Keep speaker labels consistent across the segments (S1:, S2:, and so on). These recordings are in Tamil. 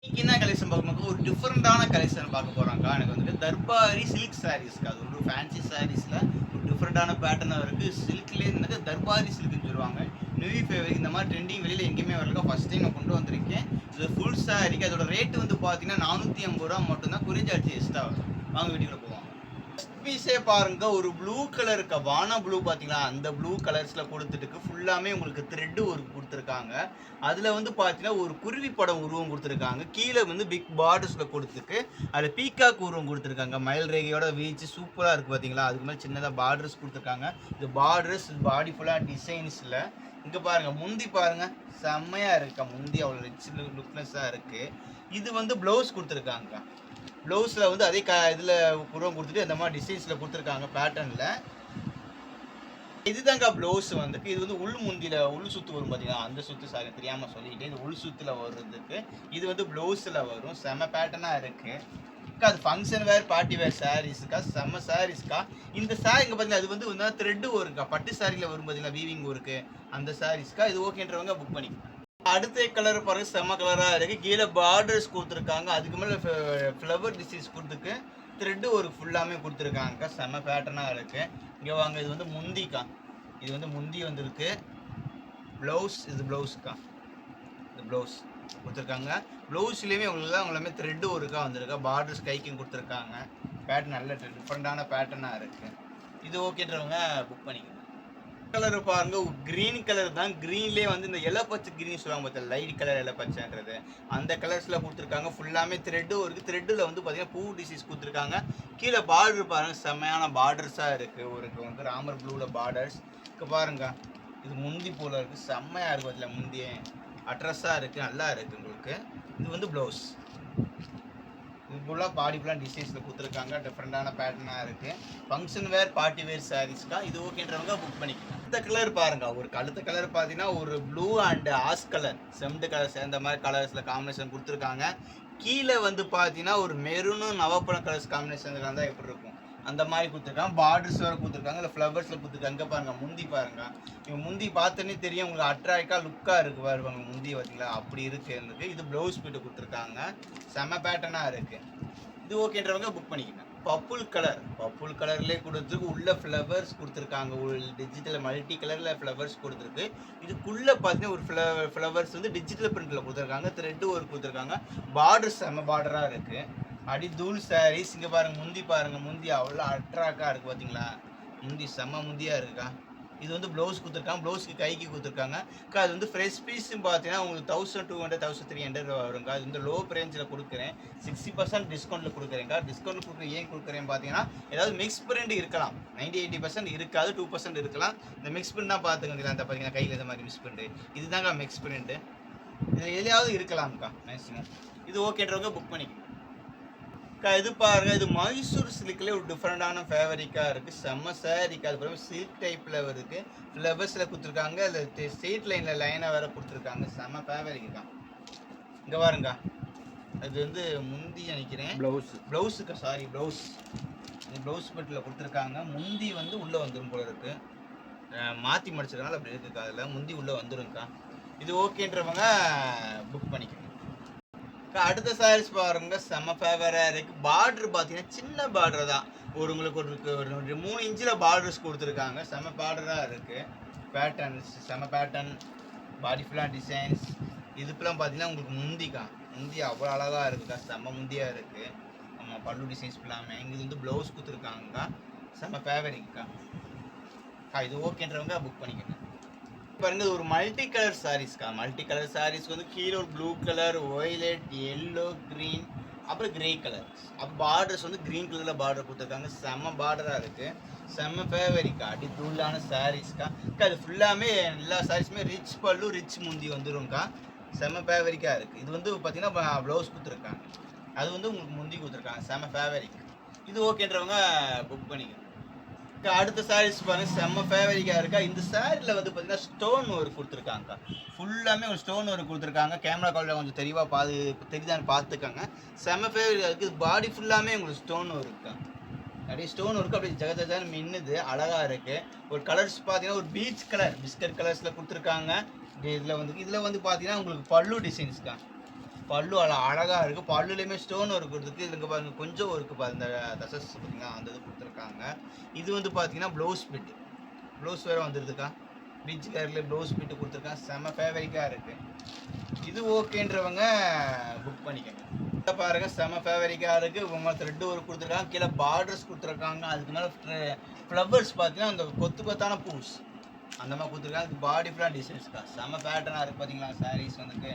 S1: இன்னைக்கு என்ன கலெக்ஷன் பார்க்கும்போது ஒரு டிஃப்ரெண்டான கலெக்ஷன் பார்க்க போறாங்க. எனக்கு வந்துட்டு தர்பாரி சில்க் சாரீஸ்க்கு அது ஒரு ஃபேன்சி சாரீஸ்ல ஒரு டிஃப்ரெண்டான பேட்டர்னா இருக்கு. சில்க்லேயே வந்து தர்பாரி சில்க்னு சொல்லுவாங்க. நியூ ஃபேவரிக் இந்த மாதிரி ட்ரெண்டிங் வெளியில எங்கேயுமே வரல. ஃபர்ஸ்ட் டைம் நான் கொண்டு வந்திருக்கேன். இது ஃபுல் சாரீக்கு அதோட ரேட் வந்து பார்த்தீங்கன்னா ரூ. 450 மட்டும் தான். கொரியர் சார்ஜ் எக்ஸ்ட்ரா வரும். வாங்க வீடியோக்குள்ள போவோம். பீஸே பாருங்க, ஒரு ப்ளூ கலர் வான ப்ளூ பாத்தீங்களா, அந்த ப்ளூ கலர்ஸ்ல கொடுத்துட்டு ஃபுல்லாமே உங்களுக்கு த்ரெட் ஒர்க் கொடுத்துருக்காங்க. அதுல வந்து பாத்தீங்கன்னா ஒரு குருவி படம் உருவம் கொடுத்துருக்காங்க. கீழே வந்து பிக் பார்டர்ஸ்ல கொடுத்துருக்கு. அதுல பீகாக் உருவம் கொடுத்துருக்காங்க. மயில் ரேகையோட வீச்சு சூப்பரா இருக்கு பாத்தீங்களா. அதுக்கு மேலே சின்னதா பார்டர்ஸ் கொடுத்துருக்காங்க. இது பார்டர்ஸ் பாடி ஃபுல்லா டிசைன்ஸ்ல. இங்க பாருங்க, முந்தி பாருங்க, செம்மையா இருக்கா. முந்தி அவ்வளோ ரிச் லுக்னஸா இருக்கு. இது வந்து பிளவுஸ் கொடுத்துருக்காங்க. ப்ளவுஸில் வந்து அதே இதில் உருவம் கொடுத்துட்டு அந்த மாதிரி டிசைன்ஸில் கொடுத்துருக்காங்க பேட்டர்னில். இதுதாங்க ப்ளவுஸ் வந்துருக்கு. இது வந்து உள் முந்தியில் உள் சுற்று வரும் பார்த்தீங்கன்னா, அந்த சுற்று சாரி தெரியாமல் சொல்லிக்கிட்டே இது உள் சுற்றில் வர்றதுக்கு இது வந்து ப்ளவுஸில் வரும். செம்ம பேட்டர்னாக இருக்குது. அது ஃபங்க்ஷன் வேர் பார்ட்டி வேர் சாரீஸுக்கா, செம்ம சாரீஸ்க்கா. இந்த சாரி இங்கே பார்த்தீங்கன்னா அது வந்து த்ரெட்டு ஒர்க்கா, பட்டு சாரியில் வரும் பார்த்தீங்கன்னா வீவிங் ஒர்க்கு, அந்த சாரீஸ்க்கா. இது ஓகேன்றவங்க புக் பண்ணிக்கலாம். அடுத்த கலர் பாருங்க, செம்ம கலரா இருக்கு. கீழே பார்டர்ஸ் கொடுத்துருக்காங்க. அதுக்கு மேல ஃப்ளவர் டிசைன்ஸ் கொடுத்துருக்கு. த்ரெட் ஒரு ஃபுல்லாமே கொடுத்துருக்காங்க. செம்ம பேட்டர்னா இருக்கு. இங்க வாங்க, இது வந்து முந்திக்கா. இது வந்து முந்தி வந்திருக்கு. ப்ளவுஸ், இது ப்ளவுஸ்க்கா. இது ப்ளவுஸ் கொடுத்துருக்காங்க. ப்ளவுஸ்லேயுமே உங்களுக்கு த்ரெட் ஒருக்கா வந்திருக்கா. பார்டர்ஸ் கைக்கும் கொடுத்துருக்காங்க. பேட்டர்ன் நல்ல டிஃப்ரெண்டான பேட்டர்னா இருக்கு. இது ஓகேன்றவங்க புக் பண்ணிக்கோங்க. கலர் பாருங்க, கிரீன் கலர் தான். கிரீன்லேயே வந்து இந்த இலப்பச்சை கிரீன் சொல்லுவாங்க பார்த்தா, லைட் கலர் இலப்பச்சைன்றது அந்த கலர்ஸில் கொடுத்துருக்காங்க. ஃபுல்லாமே த்ரெட்டும் இருக்குது. த்ரெட்டில் வந்து பார்த்தீங்கன்னா பூ டிசைன்ஸ் கொடுத்துருக்காங்க. கீழே பார்டர் பாருங்கள், செம்மையான பார்டர்ஸாக இருக்குது. ஒரு வந்து ராமர் ப்ளூவில் பார்டர்ஸ் இங்கே பாருங்க. இது முந்தி போல் இருக்குது. செம்மையாக இருக்கும். அதில் முந்தியே அட்ரஸாக இருக்குது, நல்லா இருக்குது உங்களுக்கு. இது வந்து ப்ளவுஸ். இது ஃபுல்லாக பாடி ஃபுல்லாக டிசைன்ஸில் கொடுத்துருக்காங்க. டிஃப்ரெண்டான பேட்டர்னாக இருக்குது. ஃபங்க்ஷன் வேர் பார்ட்டி வேர் சாரீஸ்க்கா. இது ஓகேன்றவங்க புக் பண்ணிக்கலாம். அடுத்த கலர் பாருங்க, ஒரு கழுத்த கலர் பார்த்தீங்கன்னா ஒரு ப்ளூ அண்ட் ஆஸ் கலர் செம்டு கலர் சேர்ந்த மாதிரி கலர்ஸில் காம்பினேஷன் கொடுத்துருக்காங்க. கீழே வந்து பார்த்தீங்கன்னா ஒரு மெரூனும் நவப்பழம் கலர்ஸ் காம்பினேஷன் தான் எப்படி இருக்கும் அந்த மாதிரி கொடுத்துருக்காங்க. பார்டர்ஸ் வேறு கொடுத்துருக்காங்க. இல்லை ஃப்ளவர்ஸில் கொடுத்துருக்காங்க. இங்கே பாருங்கள், முந்தி பாருங்கள். இவங்க முந்தி பார்த்தோன்னே தெரியும் உங்களுக்கு அட்ராக்டாக லுக்காக இருக்குது பாருவாங்க. முந்தி பார்த்தீங்களா, அப்படி இருக்குது. இது ப்ளவுஸ் பீட்டு கொடுத்துருக்காங்க. செம பேட்டர்னாக இருக்குது. இது ஓகேன்றவங்க புக் பண்ணிக்கோங்க. பப்புள் கலர்லேயே கொடுத்துருக்கு. உள்ள ஃப்ளவர்ஸ் கொடுத்துருக்காங்க. ஒரு டிஜிட்டல் மல்டி கலரில் ஃப்ளவர்ஸ் கொடுத்துருக்கு. இதுக்குள்ளே பார்த்தீங்கன்னா ஒரு ஃப்ளவர்ஸ் வந்து டிஜிட்டல் பிரிண்டில் கொடுத்துருக்காங்க. த்ரெட்டு ஒரு கொடுத்துருக்காங்க. பார்டர் செம பார்டராக இருக்குது. அடி தூள் சாரீஸ். இங்கே பாருங்கள், முந்தி பாருங்கள். முந்தி அவ்வளோ அட்ராக்டாக இருக்குது பார்த்தீங்களா. முந்தி செம்ம முந்தியாக இருக்குக்கா. இது வந்து ப்ளவுஸ் கொடுத்துருக்காங்க. ப்ளவுஸ்க்கு கைக்கு கொடுத்துருக்காங்க. அது வந்து ஃப்ரெஷ் பீஸும் பார்த்தீங்கன்னா உங்களுக்கு 1200 1300 வருங்க. அது வந்து லோ ரேஞ்சில் கொடுக்குறேன். 60% டிஸ்கவுண்ட்டில் கொடுக்குறேங்க்கா. டிஸ்கவுண்ட் கொடுக்குறேன், ஏன் கொடுக்குறேன் பார்த்தீங்கன்னா ஏதாவது மிக்ஸ் பிரிண்ட் இருக்கலாம். 90-80% இருக்காது, 2% இருக்கலாம். இந்த மிக்ஸ் பிரிண்ட்னா பார்த்துக்கோங்களா. அந்த பார்த்தீங்கன்னா கையில் இந்த மாதிரி மிக்ஸ் பிரிண்ட், இதுதாங்க மிக்ஸ் பிரிண்ட்டு. இது எதையாவது இருக்கலாம்க்கா மேக்ஸிமம். இது ஓகேன்றவங்க புக் பண்ணிக்கணும். இது பாருங்க, இது மைசூர் சில்க்லேயே ஒரு டிஃப்ரெண்டான ஃபேவரிக்காக இருக்குது. செம்ம சாரிக்கா. அது பிறகு சில்க் டைப்பில் இருக்குது. ஃப்ளவர்ஸில் கொடுத்துருக்காங்க. அதில் ஸ்ட்ரெயிட் லைனில் லைனாக வேறு கொடுத்துருக்காங்க. செம்ம ஃபேவரிக்கா. இங்கே பாருங்க, அது வந்து முந்தி நினைக்கிறேன். ப்ளவுஸுக்கா, சாரி ப்ளவுஸ். ப்ளவுஸ் பட்டில் கொடுத்துருக்காங்க. முந்தி வந்து உள்ளே வந்துடும் போல இருக்குது. மாற்றி மடிச்சிருக்கனால அப்படி இருக்குக்கா. அதில் முந்தி உள்ளே வந்துடும்க்கா. இது ஓகேன்றவங்க புக் பண்ணிக்கணும். அடுத்த சாரீஸ் பாருங்க, செம்ம ஃபேவராக இருக்குது. பார்டர் பார்த்தீங்கன்னா சின்ன பார்டர் தான். உங்களுக்கு ஒரு 3 இன்ச்சில் பார்டர்ஸ் கொடுத்துருக்காங்க. செம்ம பார்டராக இருக்குது. பேட்டர்ன்ஸ் செம்ம பேட்டர்ன். பாடி ஃபுல்லாக டிசைன்ஸ். இதுக்கெல்லாம் பார்த்தீங்கன்னா உங்களுக்கு முந்திக்கா. முந்தி அவ்வளோ அழகாக இருக்குக்கா. செம்ம முந்தியாக இருக்குது. நம்ம பல்லு டிசைன்ஸ் ஃபுல்லாமே. இங்கே வந்து ப்ளவுஸ் கொடுத்துருக்காங்கக்கா. செம்ம ஃபேவரிக்கா. இது ஓகேன்றவங்க புக் பண்ணிக்கணும். பாருங்க, இது ஒரு மல்டி கலர் சாரீஸ்க்கா. மல்டி கலர் சாரீஸ்க்கு வந்து கீழே ஒரு blue colour, violet, yellow, green, அப்புறம் கிரே கலர். அப்போ பார்டர்ஸ் வந்து க்ரீன் கலரில் பார்டர் கொடுத்துருக்காங்க. செம்ம பார்டராக இருக்குது. செம்ம ஃபேவரிக்கா. அடி தூளான சாரீஸ்க்கா. அது ஃபுல்லாமே எல்லா சாரீஸுமே ரிச் பல்லு, ரிச் முந்தி வந்துடும்க்கா. செம்ம ஃபேவரிக்காக இருக்குது. இது வந்து பார்த்தீங்கன்னா ப்ளவுஸ் கொடுத்துருக்காங்க. அது வந்து உங்களுக்கு முந்தி கொடுத்துருக்காங்க. செம்ம ஃபேவரிக். இது ஓகேன்றவங்க புக் பண்ணிக்கணும். அடுத்த சாரீஸ் பாருங்க, செம்ம ஃபேவரிக்காக இருக்கா. இந்த சாரியில் வந்து பார்த்தீங்கன்னா ஸ்டோன் ஒர்க் கொடுத்துருக்காங்க. ஃபுல்லாமே ஒரு ஸ்டோன் ஒர்க் கொடுத்துருக்காங்க. கேமரா காலில் கொஞ்சம் தெளிவாக தெரியுதான்னு பார்த்துக்கோங்க. செம்ம ஃபேவரிக்காக இருக்குது. பாடி ஃபுல்லாமே உங்களுக்கு ஸ்டோன் ஒர்க். அப்படியே ஸ்டோன் ஒர்க் அப்படியே ஜகஜான்னு மின்னுது, அழகாக இருக்குது. ஒரு கலர்ஸ் பார்த்தீங்கன்னா ஒரு பீச் கலர், பிஸ்கட் கலர்ஸில் கொடுத்துருக்காங்க. இதில் வந்து பார்த்தீங்கன்னா உங்களுக்கு பல்லு டிசைன்ஸ் தான். பல்லு அழகா இருக்கு. பல்லுலயுமே ஸ்டோன் ஒர்க் இருக்கு. இதுங்க பாருங்க கொஞ்சம் ஒர்க் பாருங்க. இந்த தசஸ் பார்த்தீங்கன்னா அந்த இது குடுத்துருக்காங்க. இது வந்து பார்த்தீங்கன்னா ப்ளவுஸ் பிட். ப்ளவுஸ் வேற வந்துருதுக்கா. பீச் கலர்ல ப்ளவுஸ் பிட் குடுத்துருக்காங்க. செம்ம ஃபேவரிக்கா இருக்கு. இது ஓகேன்றவங்க புக் பண்ணிக்கங்க. இத பாருங்க செம்ம ஃபேவரிக்கா இருக்கு. உங்க த்ரெட் ஒர்க் குடுத்துருக்காங்க. கீழ பார்டர்ஸ் குடுத்துருக்காங்க. அதுக்கு மேல ஃப்ளவர்ஸ் பார்த்தீங்கன்னா அந்த கொத்து கொத்தான பூஸ் அந்த மாதிரி கொடுத்துருக்காங்க. இது பாடி ஃபுல்லாக டிசைன்ஸ்க்கா செம்ம பேட்டர்னாக இருக்குது பார்த்தீங்களா சாரீஸ் வந்துட்டு.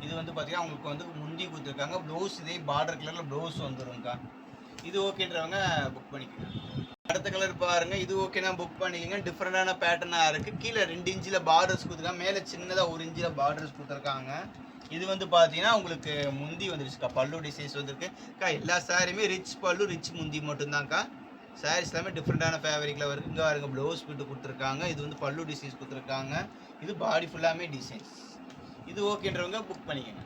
S1: இது வந்து பார்த்தீங்கன்னா உங்களுக்கு வந்து முந்தி கொடுத்துருக்காங்க. ப்ளவுஸ் இதே பார்டர் கலரில் ப்ளவுஸ் வந்துரும்க்கா. இது ஓகேன்றவங்க புக் பண்ணிக்கோங்க. அடுத்த கலர் பாருங்க. இது ஓகேனா புக் பண்ணிக்கோங்க. டிஃப்ரெண்டான பேட்டர்னாக இருக்குது. கீழே 2 இன்ச்சில் பார்டர்ஸ் கொடுத்துருக்காங்க. மேலே சின்னதாக 1 இன்ச்சில் பார்டர்ஸ் கொடுத்துருக்காங்க. இது வந்து பார்த்தீங்கன்னா உங்களுக்கு முந்தி வந்துருச்சுக்கா. பல்லு டிசைன்ஸ் வந்துருக்குக்கா. எல்லா சாரியுமே ரிச் பல்லு ரிச் முந்தி மட்டும்தான்க்கா. சாரீஸ் எல்லாமே டிஃப்ரெண்டான ஃபேப்ரிக்கில் வருது. இங்கே பாருங்க ப்ளவுஸ் பிட்டு கொடுத்துருக்காங்க. இது வந்து பல்லு டிசைன்ஸ் கொடுத்துருக்காங்க. இது பாடி ஃபுல்லாமே டிசைன்ஸ். இது ஓகேன்றவங்க புக் பண்ணிக்கோங்க.